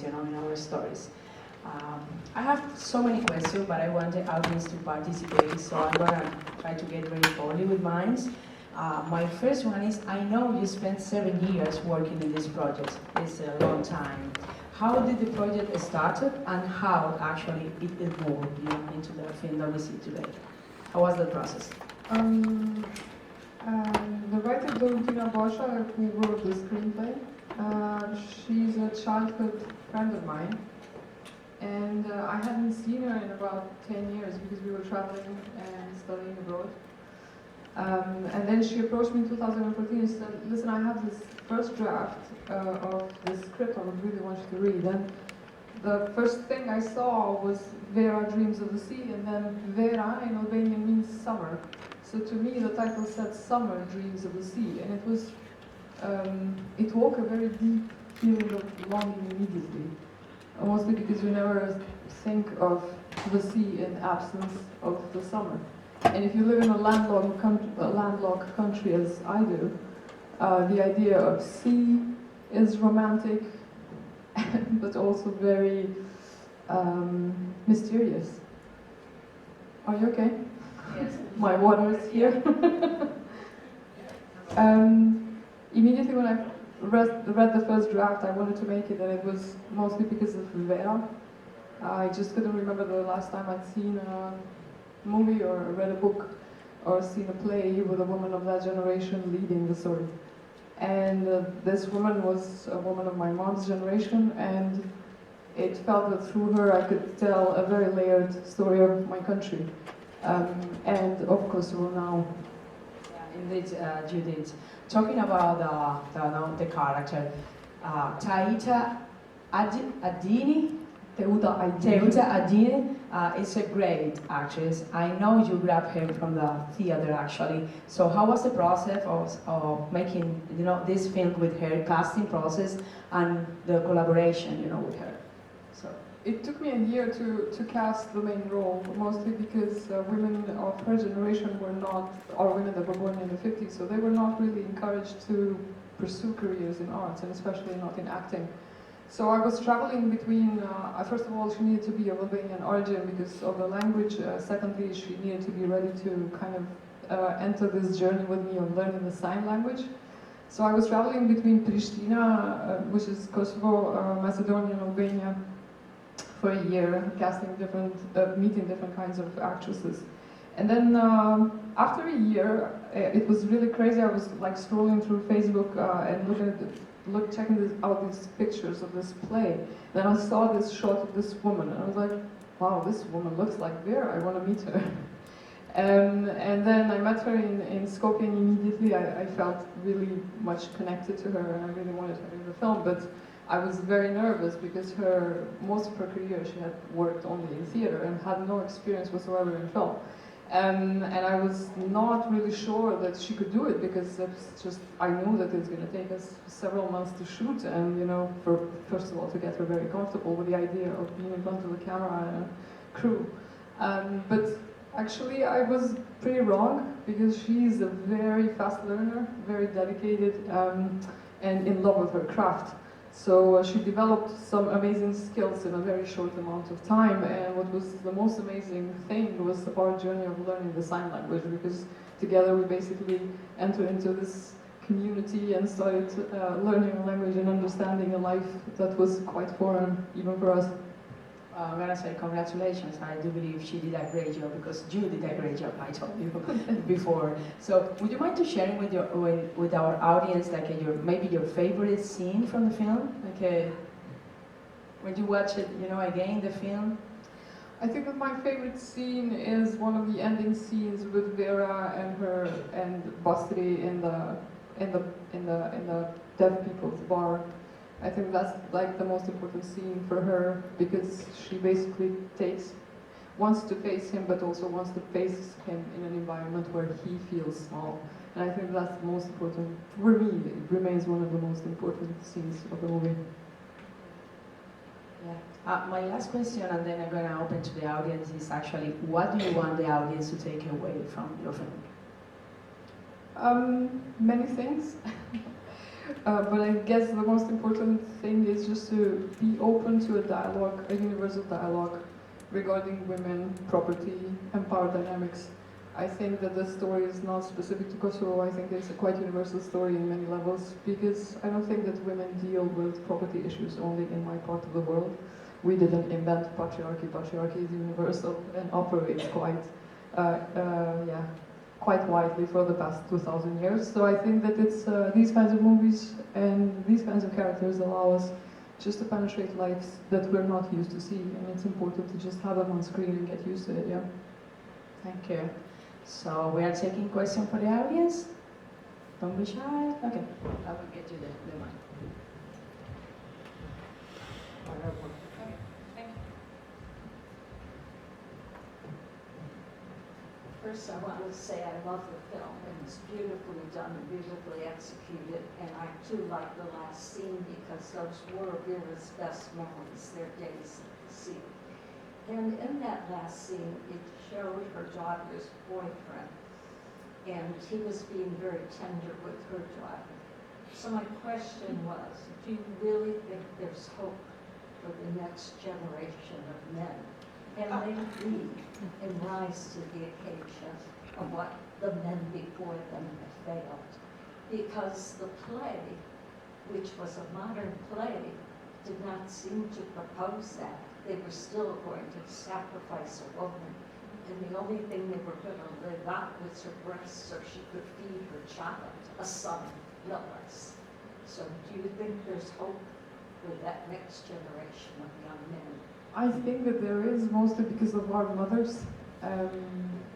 ways, in our stories. I have so many questions, but I want the audience to participate, so I'm gonna try to get very fully with mine. My first one is, I know you spent 7 years working in this project. It's a long time. How did the project started, and how actually it evolved, into the film that we see today? How was the process? The writer Kaltrina Krasniqi, who wrote the screenplay, she's a childhood friend of mine, and I hadn't seen her in about 10 years because we were traveling and studying abroad. And then she approached me in 2014 and said, listen, I have this first draft of this script I would really want you to read. And the first thing I saw was Vera Dreams of the Sea, and then Vera in Albanian means summer. So to me the title said Summer Dreams of the Sea, and it woke a very deep feeling of longing immediately. Mostly because you never think of the sea in absence of the summer. And if you live in a landlocked country as I do, the idea of sea is romantic, but also very mysterious. Are you okay? Yes. My water is here. Immediately when I read the first draft, I wanted to make it, and it was mostly because of Vera. I just couldn't remember the last time I'd seen a movie or read a book or seen a play with a woman of that generation leading the story. And this woman was a woman of my mom's generation, and it felt that through her I could tell a very layered story of my country and of Kosovo now. Yeah, indeed, Judith. Talking about the character, Teuta Adini. Teuta Adini is a great actress. I know you grabbed her from the theater, actually. So how was the process of making, this film with her, casting process, and the collaboration, with her? So it took me a year to cast the main role, mostly because women of her generation were not, or women that were born in the 50s, so they were not really encouraged to pursue careers in arts, and especially not in acting. So I was traveling between, first of all, she needed to be of Albanian origin because of the language. Secondly, she needed to be ready to kind of enter this journey with me of learning the sign language. So I was traveling between Pristina, which is Kosovo, Macedonia, and Albania, for a year, casting meeting different kinds of actresses. And then after a year, it was really crazy. I was like scrolling through Facebook and checking out these pictures of this play. Then I saw this shot of this woman, and I was like, wow, this woman looks like Vera, I want to meet her. And then I met her in Skopje, and immediately I felt really much connected to her, and I really wanted her in the film. But I was very nervous because most of her career she had worked only in theater and had no experience whatsoever in film. And I was not really sure that she could do it because I knew that it's going to take us several months to shoot, and first of all to get her very comfortable with the idea of being in front of the camera and a crew. But actually I was pretty wrong because she's a very fast learner, very dedicated, and in love with her craft. So she developed some amazing skills in a very short amount of time, and what was the most amazing thing was our journey of learning the sign language, because together we basically entered into this community and started learning a language and understanding a life that was quite foreign even for us. I'm gonna say congratulations. I do believe she did a great job because you did a great job, I told you before. So would you mind to sharing with our audience maybe your favorite scene from the film? When you watch it, again, the film? I think that my favorite scene is one of the ending scenes with Vera and Bastri in the deaf people's bar. I think that's like the most important scene for her because she basically wants to face him, but also wants to face him in an environment where he feels small. And I think that's the most important, for me, it remains one of the most important scenes of the movie. Yeah. My last question, and then I'm going to open to the audience, is actually, what do you want the audience to take away from your film? Many things. but I guess the most important thing is just to be open to a dialogue, a universal dialogue regarding women, property, and power dynamics. I think that the story is not specific to Kosovo. I think it's a quite universal story in many levels, because I don't think that women deal with property issues only in my part of the world. We didn't invent patriarchy. Patriarchy is universal and operates quite widely for the past 2,000 years. So I think that it's these kinds of movies and these kinds of characters allow us just to penetrate lives that we're not used to seeing, and it's important to just have them on screen and get used to it, yeah. Thank you. So we are taking questions for the audience. Don't be shy. Okay, I will get you the mic. Okay, thank you. First, I want to say I love the film, and it's beautifully done and beautifully executed. And I too like the last scene, because those were Vera's best memories, their days at the sea. And in that last scene, it showed her daughter's boyfriend, and he was being very tender with her daughter. So my question was, do you really think there's hope for the next generation of men? Can they lead and rise to the occasion of what the men before them have failed? Because the play, which was a modern play, did not seem to propose that. They were still going to sacrifice a woman, and the only thing they were going to live out was her breast so she could feed her child, a son, no less. So do you think there's hope for that next generation of young men? I think that there is, mostly because of our mothers.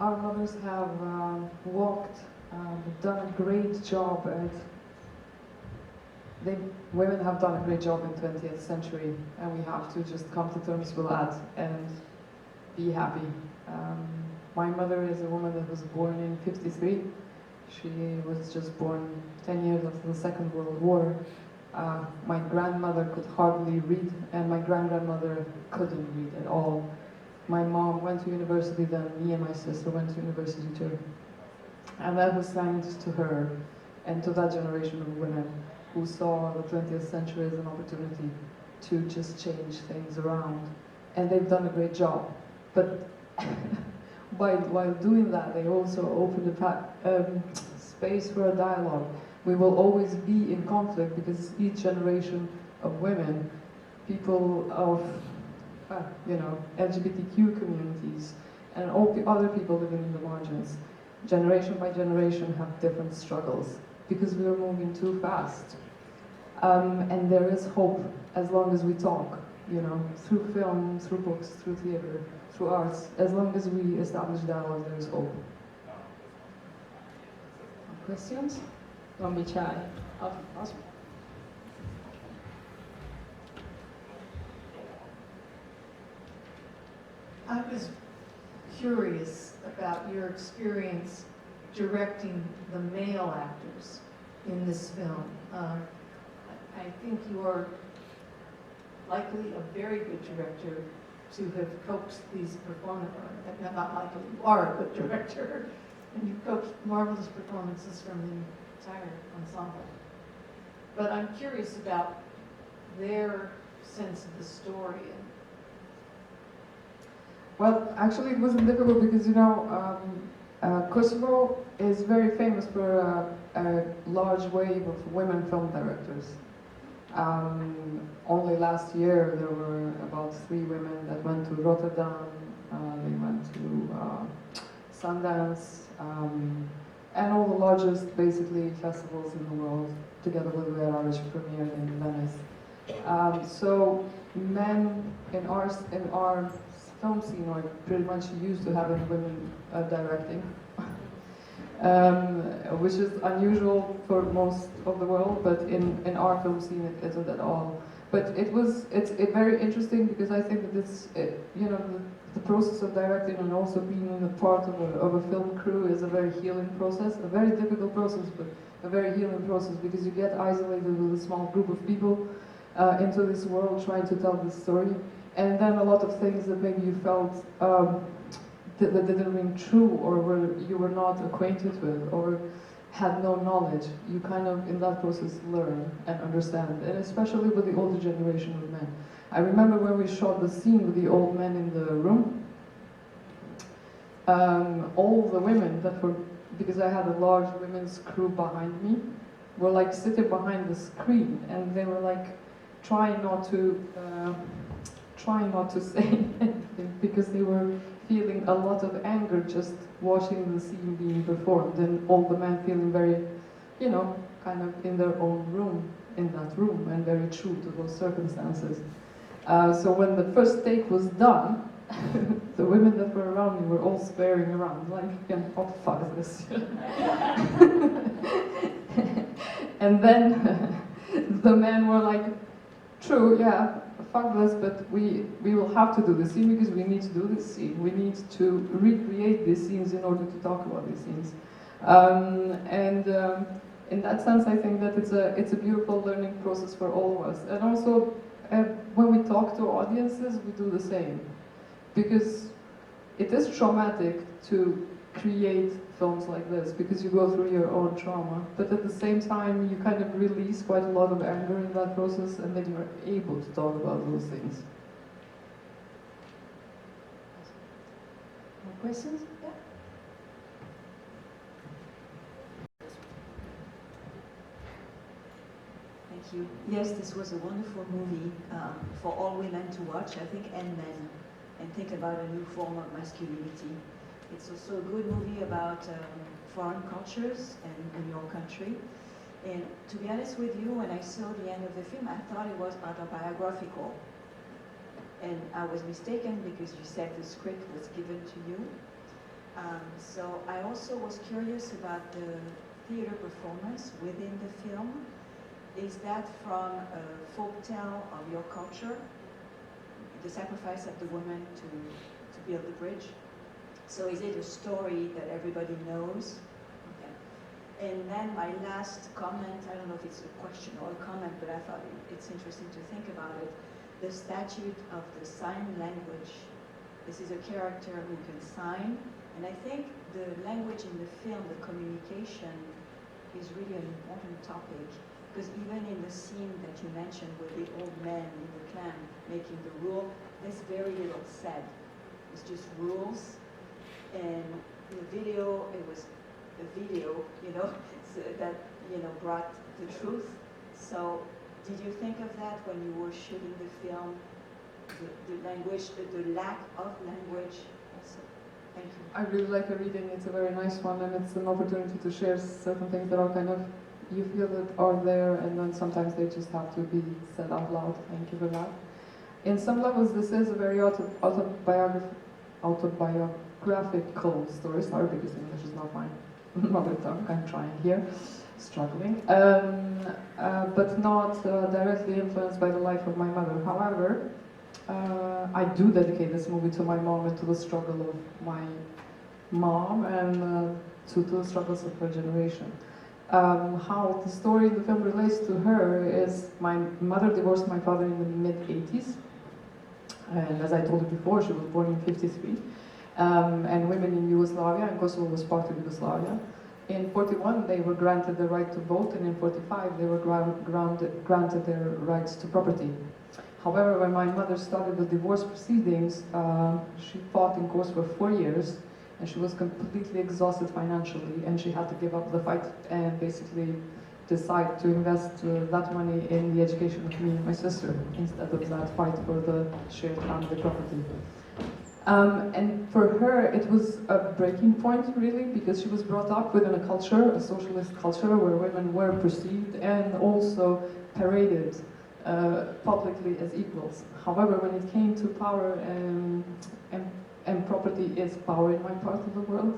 Our mothers have done a great job women have done a great job in the 20th century, and we have to just come to terms with that and be happy. My mother is a woman that was born in '53. She was just born 10 years after the Second World War. My grandmother could hardly read, and my grandmother couldn't read at all. My mom went to university, then me and my sister went to university too. And that was thanks to her and to that generation of women who saw the 20th century as an opportunity to just change things around. And they've done a great job. But while doing that, they also opened a space for a dialogue. We will always be in conflict, because each generation of women, people of, LGBTQ communities, and all the other people living in the margins, generation by generation have different struggles, because we are moving too fast. And there is hope as long as we talk, through film, through books, through theater, through arts. As long as we establish dialogue, there is hope. Questions? Don't be shy. Okay, awesome. I was curious about your experience directing the male actors in this film. I think you are likely a very good director to have coaxed these performances. Not likely, you are a good director, and you've coaxed marvelous performances from the entire ensemble. But I'm curious about their sense of the story. Well, actually, it wasn't difficult because, Kosovo is very famous for a large wave of women film directors. Only last year there were about 3 women that went to Rotterdam, they went to Sundance, and all the largest, basically, festivals in the world, together with Vera, which premiered in Venice. So men in our film scene are pretty much used to having women directing, which is unusual for most of the world, but in our film scene it isn't at all. But it's very interesting, because I think that the process of directing and also being in a part of a film crew is a very healing process, a very difficult process, but a very healing process, because you get isolated with a small group of people into this world trying to tell this story. And then a lot of things that maybe you felt that didn't ring true, or you were not acquainted with, or had no knowledge. You kind of, in that process, learn and understand, and especially with the older generation of men. I remember when we shot the scene with the old men in the room, all the women that were, because I had a large women's crew behind me, were like sitting behind the screen, and they were like trying not to say anything, because they were feeling a lot of anger just watching the scene being performed, and all the men feeling very, you know, kind of in their own room, in that room, and very true to those circumstances. So when the first take was done, the women that were around me were all staring around, like, what the fuck is this? And then the men were like, true, yeah, fuck this, but we will have to do this scene because we need to do this scene. We need to recreate these scenes in order to talk about these scenes. In that sense, I think that it's a beautiful learning process for all of us. And also, when we talk to audiences, we do the same. Because it is traumatic to create films like this, because you go through your own trauma, but at the same time you kind of release quite a lot of anger in that process, and then you're able to talk about those things. More questions? Yeah. Thank you. Yes, this was a wonderful movie for all women to watch, I think, and men, and think about a new form of masculinity. It's also a good movie about foreign cultures and your country. And to be honest with you, when I saw the end of the film, I thought it was autobiographical. And I was mistaken because you said the script was given to you. So I also was curious about the theater performance within the film. Is that from a folk tale of your culture, the sacrifice of the woman to build the bridge? So is it a story that everybody knows? Okay. And then my last comment, I don't know if it's a question or a comment, but I thought it's interesting to think about it. The statute of the sign language. This is a character who can sign, and I think the language in the film, the communication, is really an important topic. Because even in the scene that you mentioned with the old man in the clan making the rule, there's very little said. It's just rules. And the video, it was a video, you know, so that, you know, brought the truth. So did you think of that when you were shooting the film? The language, the lack of language also? Thank you. I really like a reading. It's a very nice one, and it's an opportunity to share certain things that are kind of, you feel that are there, and then sometimes they just have to be said out loud. Thank you for that. In some levels, this is a very autobiographical story. Sorry, because English is not my mother tongue. I'm trying here, struggling, but not directly influenced by the life of my mother. However, I do dedicate this movie to my mom and to the struggle of my mom and to the struggles of her generation. How the story in the film relates to her is my mother divorced my father in the mid-80s, and as I told you before, she was born in '53, and women in Yugoslavia, and Kosovo was part of Yugoslavia. In '41 they were granted the right to vote, and in '45 they were granted their rights to property. However, when my mother started the divorce proceedings, she fought in court for 4 years, and she was completely exhausted financially, and she had to give up the fight and basically decide to invest that money in the education of me and my sister instead of that fight for the shared family property. And for her, it was a breaking point, really, because she was brought up within a culture, a socialist culture, where women were perceived and also paraded publicly as equals. However, when it came to power and property is power in my part of the world,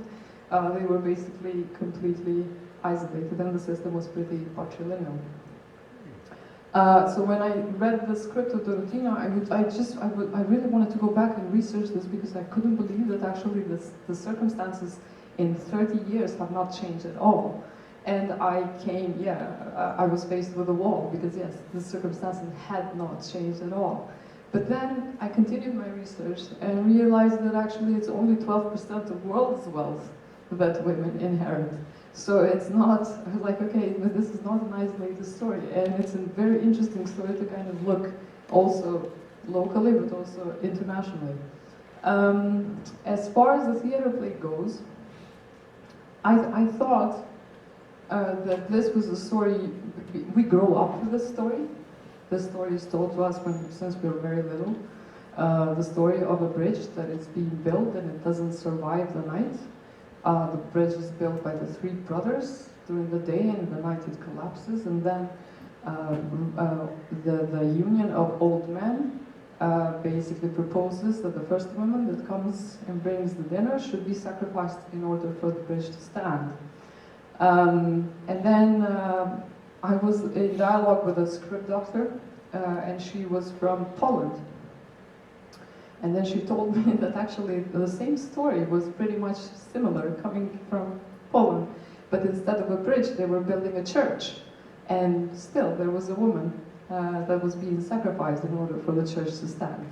they were basically completely isolated, and the system was pretty patrilineal. So when I read the script of Dorotina, I really wanted to go back and research this, because I couldn't believe that actually the circumstances in 30 years have not changed at all. And I was faced with a wall, because yes, the circumstances had not changed at all. But then I continued my research and realized that actually it's only 12% of world's wealth that women inherit. So it's not, I was like, okay, but this is not an isolated story, and it's a very interesting story to kind of look also locally, but also internationally. As far as the theater play goes, I thought that this was a story, we grow up with this story. This story is told to us since we were very little. The story of a bridge that is being built and it doesn't survive the night. The bridge is built by the three brothers during the day, and in the night it collapses, and then the union of old men basically proposes that the first woman that comes and brings the dinner should be sacrificed in order for the bridge to stand. And then I was in dialogue with a script doctor, and she was from Poland. And then she told me that actually the same story was pretty much similar coming from Poland. But instead of a bridge, they were building a church. And still, there was a woman that was being sacrificed in order for the church to stand.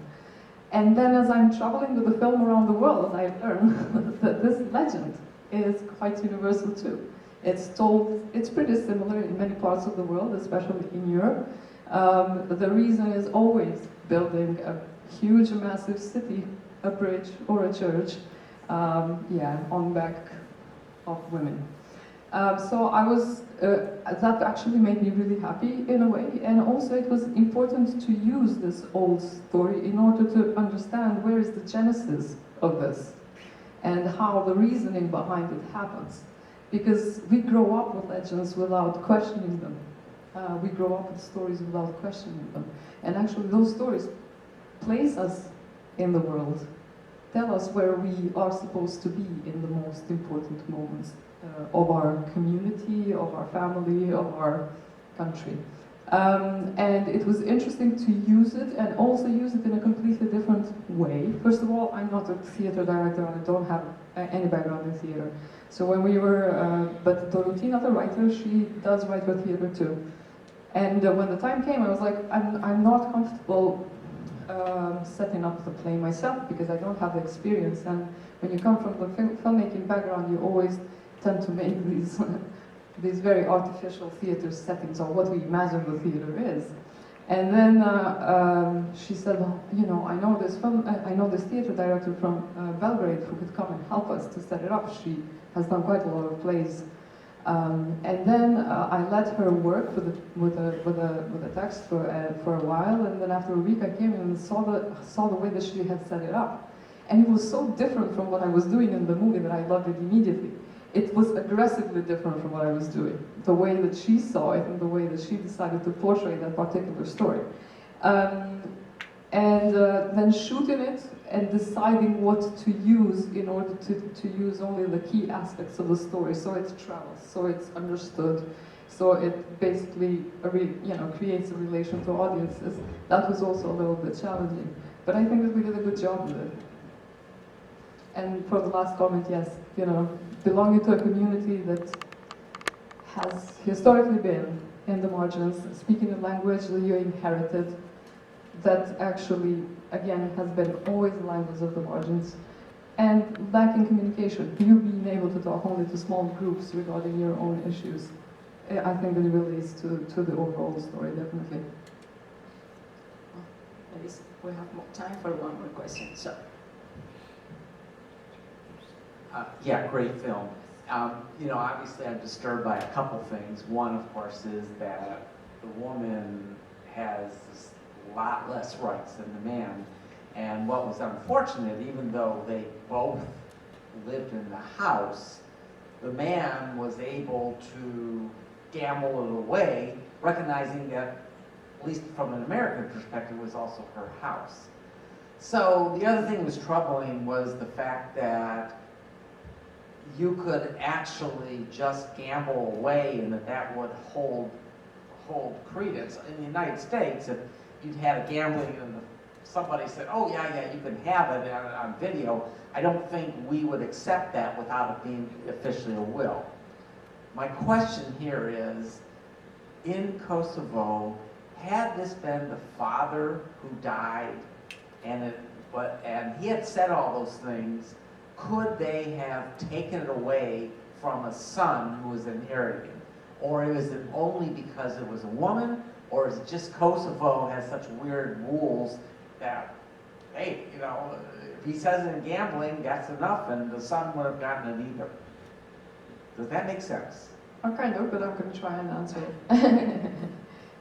And then as I'm traveling with the film around the world, I learned that this legend is quite universal too. It's told, it's pretty similar in many parts of the world, especially in Europe. The reason is always building a huge, massive city, a bridge or a church, on back of women. So I was, that actually made me really happy in a way, and also it was important to use this old story in order to understand where is the genesis of this, and how the reasoning behind it happens. Because we grow up with legends without questioning them. We grow up with stories without questioning them. And actually those stories place us in the world, tell us where we are supposed to be in the most important moments of our community, of our family, of our country. And it was interesting to use it, and also use it in a completely different way. First of all, I'm not a theater director, and I don't have any background in theater. So when we were, but Dorotina, the writer, she does write for theater too. And when the time came, I was like, I'm not comfortable setting up the play myself, because I don't have the experience. And when you come from the filmmaking background, you always tend to make these these very artificial theater settings, or what we imagine the theater is. And then she said, well, you know, I know this theater director from Belgrade who could come and help us to set it up. She has done quite a lot of plays. And then I let her work with a text for a while, and then after a week I came and saw the way that she had set it up. And it was so different from what I was doing in the movie that I loved it immediately. It was aggressively different from what I was doing. The way that she saw it and the way that she decided to portray that particular story. Then shooting it and deciding what to use in order to use only the key aspects of the story, so it travels, so it's understood, so it basically creates a relation to audiences. That was also a little bit challenging, but I think that we did a good job with it. And for the last comment, yes, belonging to a community that has historically been in the margins, speaking a language that you inherited, that actually, again, has been always the language of the margins, and lacking communication, you being able to talk only to small groups regarding your own issues, I think that it relates to the overall story, definitely. At least we have more time for one more question. So. Yeah, great film. Obviously I'm disturbed by a couple things. One, of course, is that the woman has a lot less rights than the man. And what was unfortunate, even though they both lived in the house, the man was able to gamble it away, recognizing that, at least from an American perspective, it was also her house. So the other thing that was troubling was the fact that you could actually just gamble away, and that would hold credence. In the United States, if you'd had a gambling and somebody said, oh yeah, you can have it on video, I don't think we would accept that without it being officially a will. My question here is, in Kosovo, had this been the father who died, and he had said all those things, could they have taken it away from a son who was inheriting? Or is it only because it was a woman? Or is it just Kosovo has such weird rules that, hey, you know, if he says it in gambling, that's enough, and the son would have gotten it either. Does that make sense? Kind of, but I'm going to try and answer it.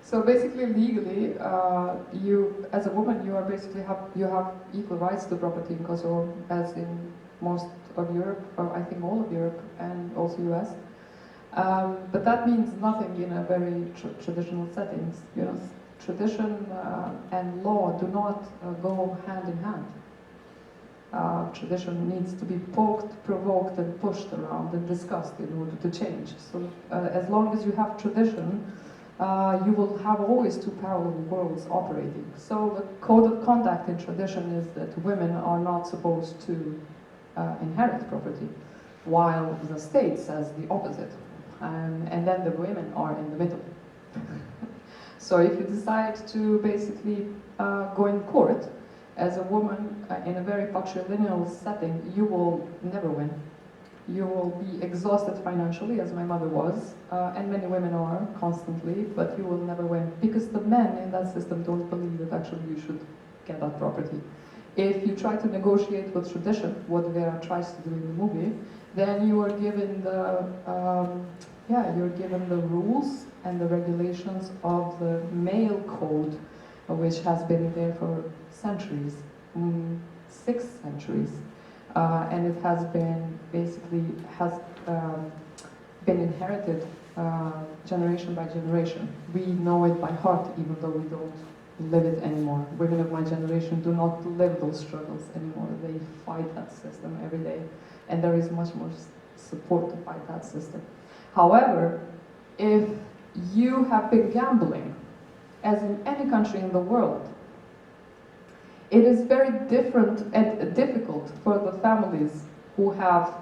So basically, legally, you, as a woman, you are basically you have equal rights to property in Kosovo, as in most of Europe, or I think all of Europe, and also US. But that means nothing in a very traditional settings. You know, tradition and law do not go hand in hand. Tradition needs to be poked, provoked, and pushed around and discussed in order to change. So as long as you have tradition, you will have always two parallel worlds operating. So the code of conduct in tradition is that women are not supposed to inherit property, while the state says the opposite. And then the women are in the middle. So if you decide to basically go in court as a woman in a very patrilineal setting, you will never win. You will be exhausted financially, as my mother was, and many women are constantly, but you will never win because the men in that system don't believe that actually you should get that property. If you try to negotiate with tradition, what Vera tries to do in the movie, then you are given the you're given the rules and the regulations of the male code, which has been there for centuries, 6 centuries, and it has been basically been inherited generation by generation. We know it by heart, even though we don't live it anymore. Women of my generation do not live those struggles anymore. They fight that system every day, and there is much more support to fight that system. However, if you have been gambling, as in any country in the world, it is very different and difficult for the families who have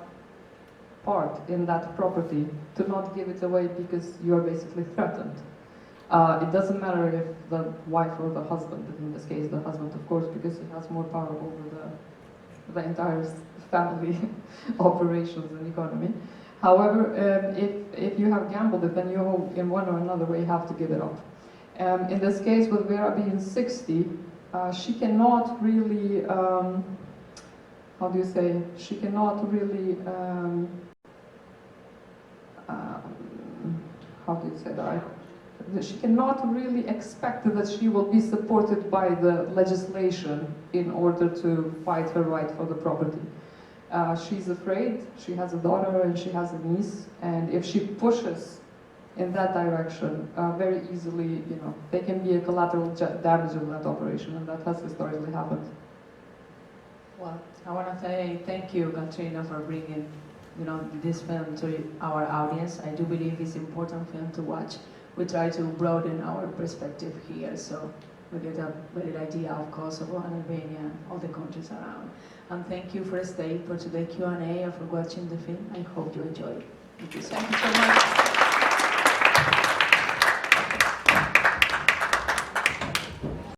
part in that property to not give it away because you are basically threatened. It doesn't matter if the wife or the husband, in this case the husband of course, because he has more power over the entire family operations and economy. However, if you have gambled it, then you in one or another way have to give it up. In this case, with Vera being 60, she cannot really, how do you say, she cannot really, how do you say that? She cannot really expect that she will be supported by the legislation in order to fight her right for the property. She's afraid, she has a daughter and she has a niece, and if she pushes in that direction, very easily, you know, there can be a collateral damage of that operation, and that has historically happened. Well, I want to say thank you, Kaltrina, for bringing, you know, this film to our audience. I do believe it's an important film to watch. We try to broaden our perspective here, so we get a better idea of Kosovo and Albania and all the countries around. And thank you for staying for today's Q&A and for watching the film. I hope you enjoyed it. Thank you so much.